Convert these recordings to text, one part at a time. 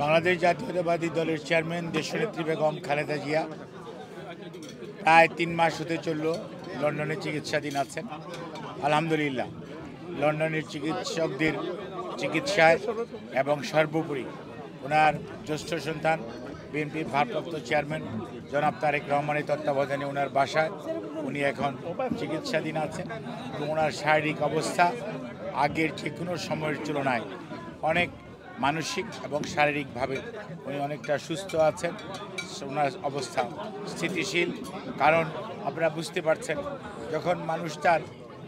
বাংলাদেশ জাতীয়তাবাদী দলের চেয়ারম্যান দেশনেত্রী বেগম খালেদা জিয়া প্রায় 3 মাস হতে চলল লন্ডনে চিকিৎসাধীন আছেন। আলহামদুলিল্লাহ, লন্ডনের চিকিৎসকদের চিকিৎসায় এবং সর্বোপরি ওনার জ্যেষ্ঠ সন্তান বিএনপির ভারপ্রাপ্ত চেয়ারম্যান জনাব তারেক রহমানের তত্ত্বাবধানে ওনার বাসায় উনি এখন চিকিৎসাধীন আছেন এবং ওনার শারীরিক অবস্থা আগের যে কোনো সময়ের তুলনায় অনেক মানসিক এবং শারীরিকভাবে উনি অনেকটা সুস্থ আছেন। ওনার অবস্থা স্থিতিশীল, কারণ আপনারা বুঝতে পারছেন যখন মানুষ তার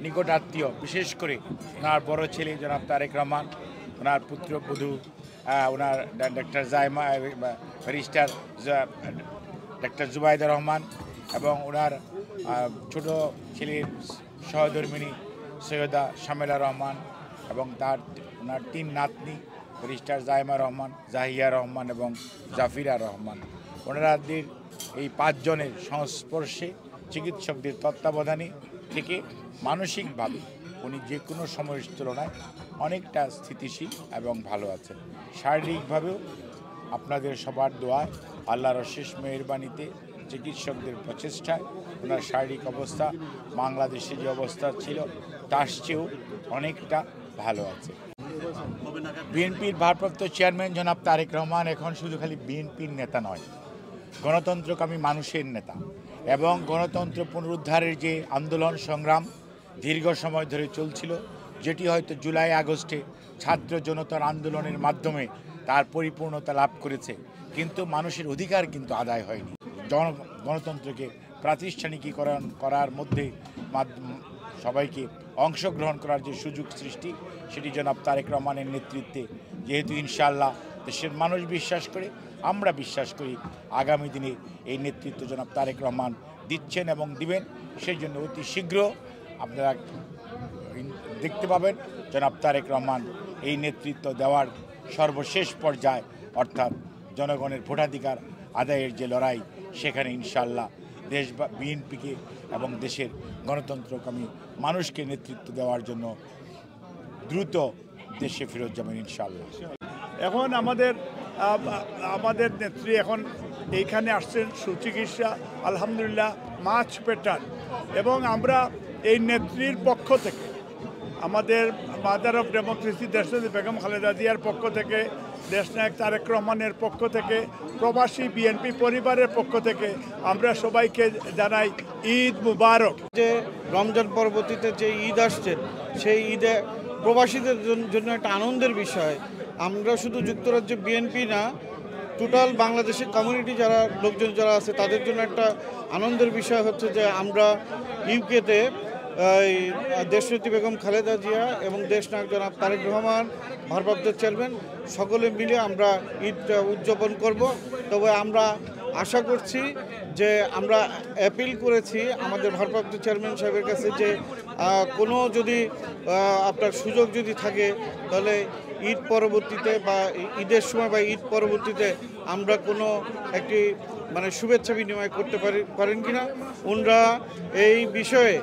নিকট আত্মীয়, বিশেষ করে ওনার বড় ছেলে জনাব তারেক রহমান, ওনার পুত্রবধূ ওনার ডাক্তার জাইমা ব্যারিস্টার ডাক্তার জুবাইদা রহমান এবং ওনার ছোট ছেলের সহধর্মিণী সৈয়দা শামেলা রহমান এবং ওনার 3 নাতনি ব্যারিস্টার জাইমা রহমান, জাহিয়া রহমান এবং জাফিরা রহমান, ওনাদের এই 5 জনের সংস্পর্শে চিকিৎসকদের তত্ত্বাবধানে থেকে মানসিকভাবে উনি যে কোনো সময়ের তুলনায় অনেকটা স্থিতিশীল এবং ভালো আছেন। শারীরিকভাবেও আপনাদের সবার দোয়ায়, আল্লাহর অশেষ মেহেরবানিতে, চিকিৎসকদের প্রচেষ্টায় ওনার শারীরিক অবস্থা বাংলাদেশে যে অবস্থা ছিল তার চেয়েও অনেকটা ভালো আছে। বিএনপির ভারপ্রাপ্ত চেয়ারম্যান জনাব তারেক রহমান এখন শুধু খালি বিএনপির নেতা নয়, গণতন্ত্রকামী মানুষের নেতা এবং গণতন্ত্র পুনরুদ্ধারের যে আন্দোলন সংগ্রাম দীর্ঘ সময় ধরে চলছিল, যেটি হয়তো জুলাই আগস্টে ছাত্র জনতার আন্দোলনের মাধ্যমে তার পরিপূর্ণতা লাভ করেছে, কিন্তু মানুষের অধিকার কিন্তু আদায় হয়নি। গণতন্ত্রকে প্রাতিষ্ঠানিকীকরণ করার মধ্যে সবাইকে অংশগ্রহণ করার যে সুযোগ সৃষ্টি, সেটি জনাব তারেক রহমানের নেতৃত্বে, যেহেতু ইনশাআল্লাহ দেশের মানুষ বিশ্বাস করে, আমরা বিশ্বাস করি আগামী দিনে এই নেতৃত্ব জনাব তারেক রহমান দিচ্ছেন এবং দিবেন। সেই জন্য অতি শীঘ্র আপনারা দেখতে পাবেন জনাব তারেক রহমান এই নেতৃত্ব দেওয়ার সর্বশেষ পর্যায়ে, অর্থাৎ জনগণের ভোটাধিকার আদায়ের যে লড়াই, সেখানে ইনশাআল্লাহ দেশ বা বিএনপিকে এবং দেশের গণতন্ত্রকামী মানুষকে নেতৃত্ব দেওয়ার জন্য দ্রুত দেশে ফেরত যাবেন ইনশাআল্লাহ। এখন আমাদের নেত্রী এখন এইখানে আসছেন সুচিকিৎসা, আলহামদুলিল্লাহ মাছ পেটান, এবং আমরা এই নেত্রীর পক্ষ থেকে, আমাদের মাদার অফ ডেমোক্রেসি দেশনেত্রী বেগম খালেদা জিয়ার পক্ষ থেকে, দেশনায়ক তারেক রহমানের পক্ষ থেকে, প্রবাসী বিএনপি পরিবারের পক্ষ থেকে আমরা সবাইকে জানাই ঈদ মুবারক। যে রমজান পরবর্তীতে যে ঈদ আসছে, সেই ঈদে প্রবাসীদের জন্য একটা আনন্দের বিষয়। আমরা শুধু যুক্তরাজ্যে বিএনপি না, টোটাল বাংলাদেশের কমিউনিটি যারা লোকজন যারা আছে তাদের জন্য একটা আনন্দের বিষয় হচ্ছে যে আমরা ইউকেতে দেশনেত্রী বেগম খালেদা জিয়া এবং দেশনায়ক জনাব তারেক রহমান ভারপ্রাপ্ত চেয়ারম্যান সকলে মিলে আমরা ঈদটা উদযাপন করব। তবে আমরা আশা করছি যে আমরা অ্যাপিল করেছি আমাদের ভারপ্রাপ্ত চেয়ারম্যান সাহেবের কাছে যে কোনো যদি আপনার সুযোগ যদি থাকে, তাহলে ঈদ পরবর্তীতে বা ঈদের সময় বা ঈদ পরবর্তীতে আমরা কোনো একটি শুভেচ্ছা বিনিময় করতে পারেন কিনা। ওনারা এই বিষয়ে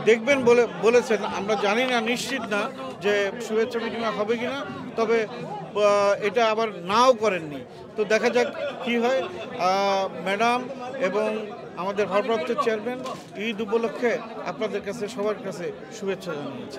দেখবেন বলেছেন। আমরা জানি না, নিশ্চিত না যে শুভেচ্ছা বিনিময় হবে কিনা, তবে এটা আবার নাও করেননি। তো দেখা যাক কি হয়। ম্যাডাম এবং আমাদের ভারপ্রাপ্ত চেয়ারম্যান ঈদ উপলক্ষে আপনাদের কাছে সবার কাছে শুভেচ্ছা জানিয়েছি।